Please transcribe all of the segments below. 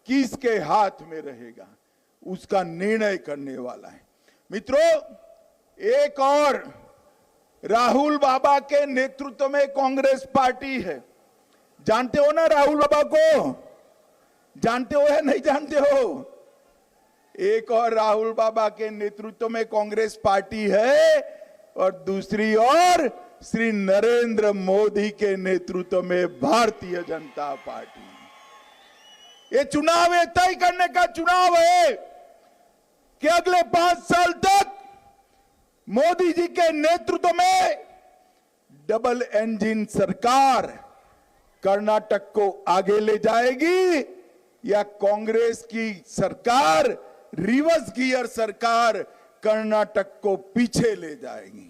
किसके हाथ में रहेगा, उसका निर्णय करने वाला है। मित्रों, एक और राहुल बाबा के नेतृत्व में कांग्रेस पार्टी है। जानते हो ना राहुल बाबा को? जानते हो या नहीं जानते हो? एक और राहुल बाबा के नेतृत्व में कांग्रेस पार्टी है और दूसरी ओर श्री नरेंद्र मोदी के नेतृत्व में भारतीय जनता पार्टी। ये चुनाव है, तय करने का चुनाव है कि अगले 5 साल तक मोदी जी के नेतृत्व में डबल इंजन सरकार कर्नाटक को आगे ले जाएगी या कांग्रेस की सरकार रिवर्स गियर सरकार कर्नाटक को पीछे ले जाएगी।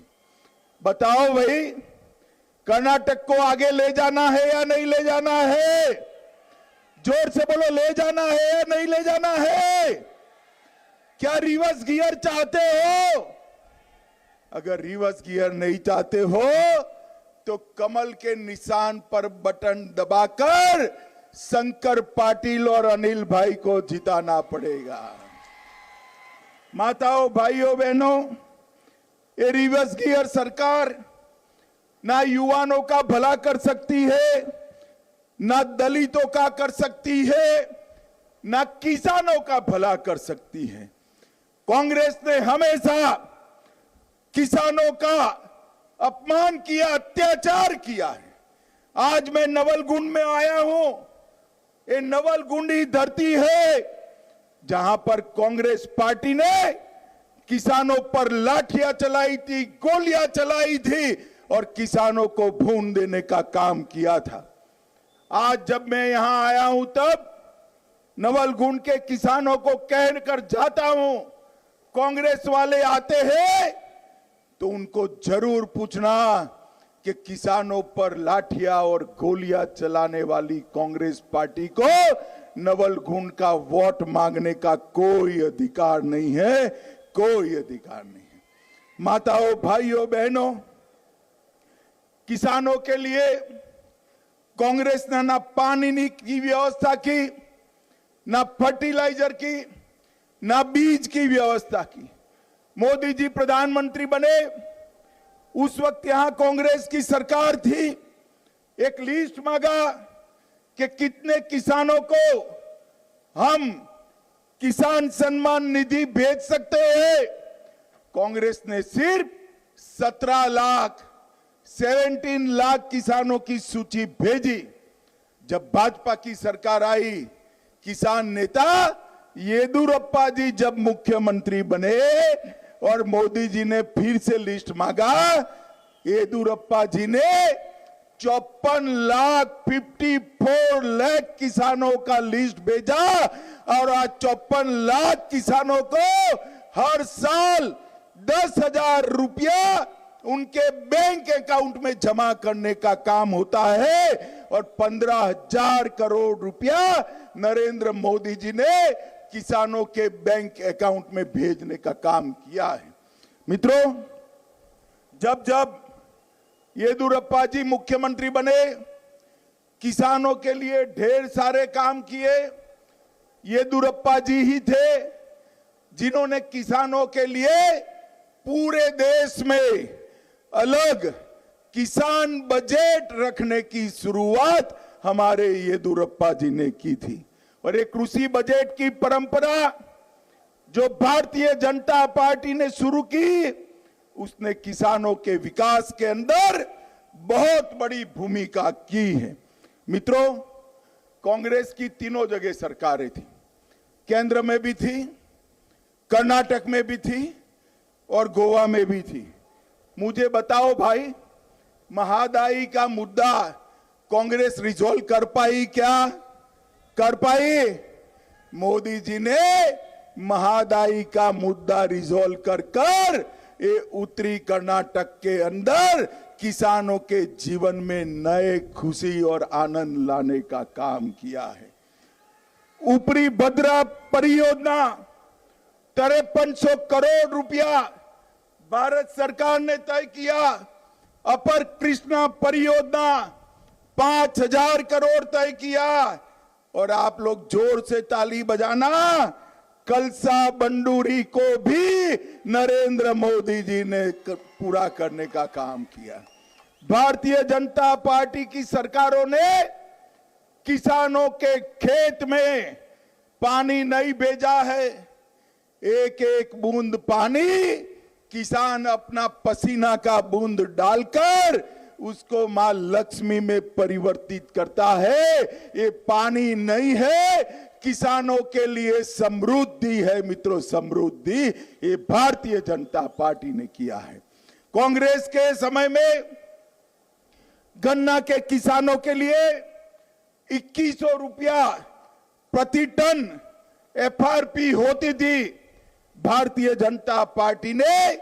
बताओ भाई, कर्नाटक को आगे ले जाना है या नहीं ले जाना है? जोर से बोलो, ले जाना है या नहीं ले जाना है? क्या रिवर्स गियर चाहते हो? अगर रिवर्स गियर नहीं चाहते हो तो कमल के निशान पर बटन दबाकर शंकर पाटिल और अनिल भाई को जिताना पड़ेगा। माताओं, भाइयों, बहनों, ये रिवर्स गियर सरकार ना युवाओं का भला कर सकती है, ना दलितों का कर सकती है, ना किसानों का भला कर सकती है। कांग्रेस ने हमेशा किसानों का अपमान किया, अत्याचार किया है। आज मैं नवलगुंड में आया हूं। ये नवलगुंड ही धरती है जहां पर कांग्रेस पार्टी ने किसानों पर लाठियां चलाई थी, गोलियां चलाई थी और किसानों को भून देने का काम किया था। आज जब मैं यहां आया हूं तब नवलगुंड के किसानों को कहकर जाता हूं, कांग्रेस वाले आते हैं तो उनको जरूर पूछना कि किसानों पर लाठियां और गोलियां चलाने वाली कांग्रेस पार्टी को नवलगुंड का वोट मांगने का कोई अधिकार नहीं है, कोई अधिकार नहीं है। माताओं, भाइयों, बहनों, किसानों के लिए कांग्रेस ने ना पानी की व्यवस्था की, ना फर्टिलाइजर की, ना बीज की व्यवस्था की। मोदी जी प्रधानमंत्री बने उस वक्त यहां कांग्रेस की सरकार थी। एक लिस्ट मांगा कि कितने किसानों को हम किसान सम्मान निधि भेज सकते हैं। कांग्रेस ने सिर्फ 17 लाख किसानों की सूची भेजी। जब भाजपा की सरकार आई, किसान नेता येदियुरप्पा जी जब मुख्यमंत्री बने और मोदी जी ने फिर से लिस्ट मांगा, येदियुरप्पा जी ने 54 लाख किसानों का लिस्ट भेजा और आज 54 लाख किसानों को हर साल 10,000 रुपया उनके बैंक अकाउंट में जमा करने का काम होता है और 15,000 करोड़ रुपया नरेंद्र मोदी जी ने किसानों के बैंक अकाउंट में भेजने का काम किया है। मित्रों, जब जब येदियुरप्पा जी मुख्यमंत्री बने, किसानों के लिए ढेर सारे काम किए। येदियुरप्पा जी ही थे जिन्होंने किसानों के लिए पूरे देश में अलग किसान बजट रखने की शुरुआत हमारे येदियुरप्पा जी ने की थी। और एक कृषि बजट की परंपरा जो भारतीय जनता पार्टी ने शुरू की, उसने किसानों के विकास के अंदर बहुत बड़ी भूमिका की है। मित्रों, कांग्रेस की तीनों जगह सरकारें थी। केंद्र में भी थी, कर्नाटक में भी थी और गोवा में भी थी। मुझे बताओ भाई, महंगाई का मुद्दा कांग्रेस रिजॉल्व कर पाई क्या? कर पाई? मोदी जी ने महंगाई का मुद्दा रिजॉल्व कर ये उत्तरी कर्नाटक के अंदर किसानों के जीवन में नए खुशी और आनंद लाने का काम किया है। ऊपरी भद्रा परियोजना 5300 करोड़ रुपया भारत सरकार ने तय किया। अपर कृष्णा परियोजना 5,000 करोड़ तय किया। और आप लोग जोर से ताली बजाना, कलसा बंडूरी को भी नरेंद्र मोदी जी ने पूरा करने का काम किया। भारतीय जनता पार्टी की सरकारों ने किसानों के खेत में पानी नहीं भेजा है। एक एक बूंद पानी किसान अपना पसीना का बूंद डालकर उसको मां लक्ष्मी में परिवर्तित करता है। ये पानी नहीं है, किसानों के लिए समृद्धि है मित्रों, समृद्धि। ये भारतीय जनता पार्टी ने किया है। कांग्रेस के समय में गन्ना के किसानों के लिए 2100 रुपया प्रति टन एफआरपी होती थी। भारतीय जनता पार्टी ने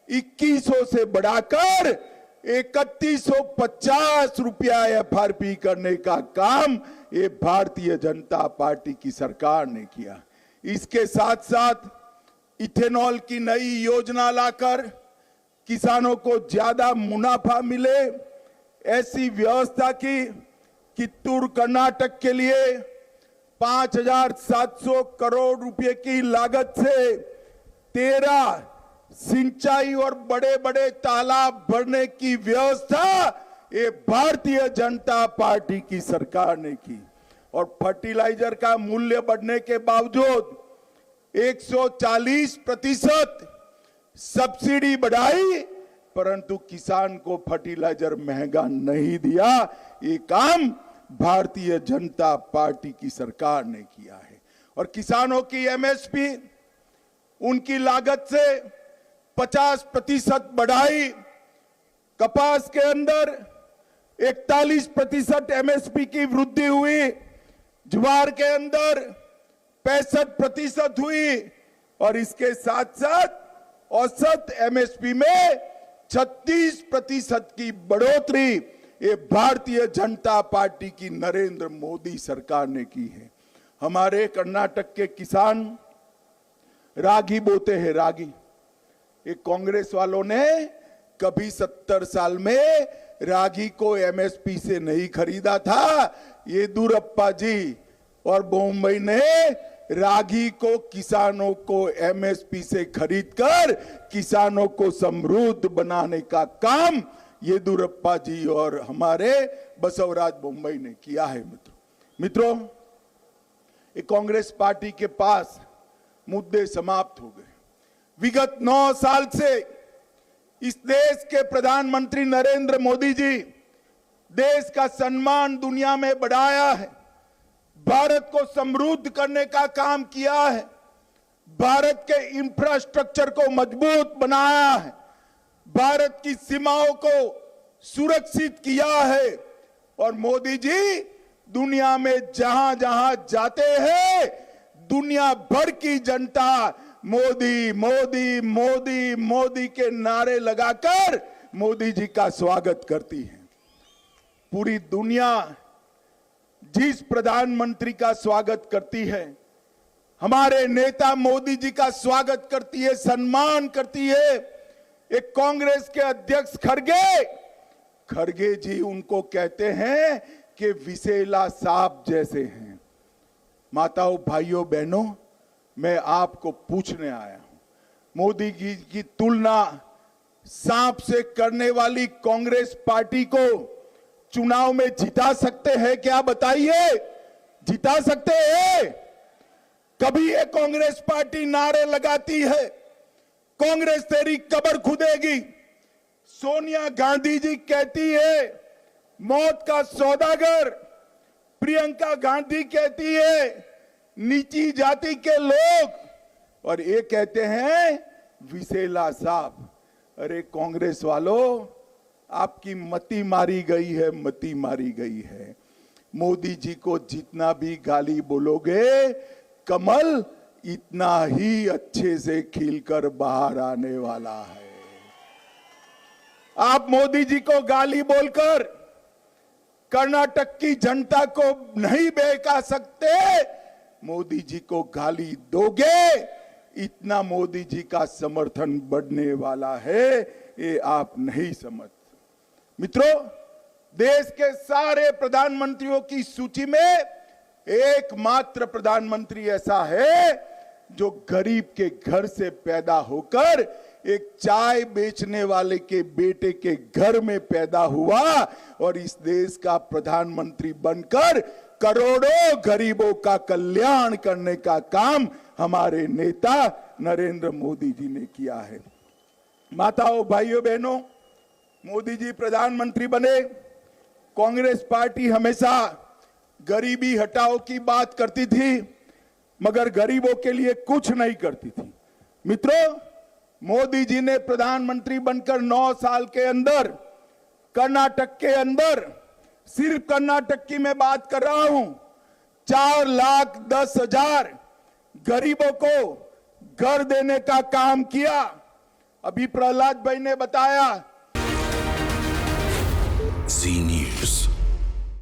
2100 से बढ़ाकर 3150 रुपया एफआरपी करने का काम ये भारतीय जनता पार्टी की सरकार ने किया। इसके साथ साथ इथेनॉल की नई योजना लाकर किसानों को ज्यादा मुनाफा मिले, ऐसी व्यवस्था की कि तुर कर्नाटक के लिए 5700 करोड़ रुपए की लागत से 13 सिंचाई और बड़े बड़े तालाब भरने की व्यवस्था ये भारतीय जनता पार्टी की सरकार ने की। और फर्टिलाइजर का मूल्य बढ़ने के बावजूद 140% सब्सिडी बढ़ाई, परंतु किसान को फर्टिलाइजर महंगा नहीं दिया। ये काम भारतीय जनता पार्टी की सरकार ने किया है। और किसानों की एमएसपी उनकी लागत से 50% बढ़ाई। कपास के अंदर 41% एमएसपी की वृद्धि हुई, ज्वार के अंदर 65% हुई और इसके साथ साथ औसत एमएसपी में 36% की बढ़ोतरी ये भारतीय जनता पार्टी की नरेंद्र मोदी सरकार ने की है। हमारे कर्नाटक के किसान रागी बोते हैं, रागी। ये कांग्रेस वालों ने कभी 70 साल में रागी को एमएसपी से नहीं खरीदा था। येदियुरप्पा जी और मुंबई ने रागी को किसानों को एमएसपी से खरीदकर किसानों को समृद्ध बनाने का काम येदियुरप्पा जी और हमारे बसवराज मुंबई ने किया है। मित्रों, ये कांग्रेस पार्टी के पास मुद्दे समाप्त हो गए। विगत 9 साल से इस देश के प्रधानमंत्री नरेंद्र मोदी जी देश का सम्मान दुनिया में बढ़ाया है, भारत को समृद्ध करने का काम किया है, भारत के इंफ्रास्ट्रक्चर को मजबूत बनाया है, भारत की सीमाओं को सुरक्षित किया है। और मोदी जी दुनिया में जहां जहां जाते हैं, दुनिया भर की जनता मोदी मोदी मोदी मोदी के नारे लगाकर मोदी जी का स्वागत करती है। पूरी दुनिया जिस प्रधानमंत्री का स्वागत करती है, हमारे नेता मोदी जी का स्वागत करती है, सम्मान करती है। एक कांग्रेस के अध्यक्ष खड़गे जी उनको कहते हैं कि विसेला सांप जैसे हैं। माताओं, भाइयों, बहनों, मैं आपको पूछने आया हूं, मोदी जी की तुलना सांप से करने वाली कांग्रेस पार्टी को चुनाव में जिता सकते हैं क्या? बताइए, जिता सकते हैं? कभी ये कांग्रेस पार्टी नारे लगाती है, कांग्रेस तेरी कब्र खुदेगी। सोनिया गांधी जी कहती है मौत का सौदागर, प्रियंका गांधी कहती है नीची जाति के लोग, और ये कहते हैं विसेला सांप। अरे कांग्रेस वालों, आपकी मति मारी गई है, मति मारी गई है। मोदी जी को जितना भी गाली बोलोगे, कमल इतना ही अच्छे से खिलकर बाहर आने वाला है। आप मोदी जी को गाली बोलकर कर्नाटक की जनता को नहीं बहका सकते। मोदी जी को गाली दोगे, इतना मोदी जी का समर्थन बढ़ने वाला है, ये आप नहीं समझ। मित्रों, देश के सारे प्रधानमंत्रियों की सूची में एकमात्र प्रधानमंत्री ऐसा है जो गरीब के घर से पैदा होकर एक चाय बेचने वाले के बेटे के घर में पैदा हुआ और इस देश का प्रधानमंत्री बनकर करोड़ों गरीबों का कल्याण करने का काम हमारे नेता नरेंद्र मोदी जी ने किया है। माताओं, भाइयों, बहनों, मोदी जी प्रधानमंत्री बने, कांग्रेस पार्टी हमेशा गरीबी हटाओ की बात करती थी, मगर गरीबों के लिए कुछ नहीं करती थी। मित्रों, मोदी जी ने प्रधानमंत्री बनकर 9 साल के अंदर कर्नाटक के अंदर, सिर्फ कर्नाटक की मैं बात कर रहा हूं, 4,10,000 गरीबों को घर देने का काम किया। अभी प्रहलाद भाई ने बताया। जी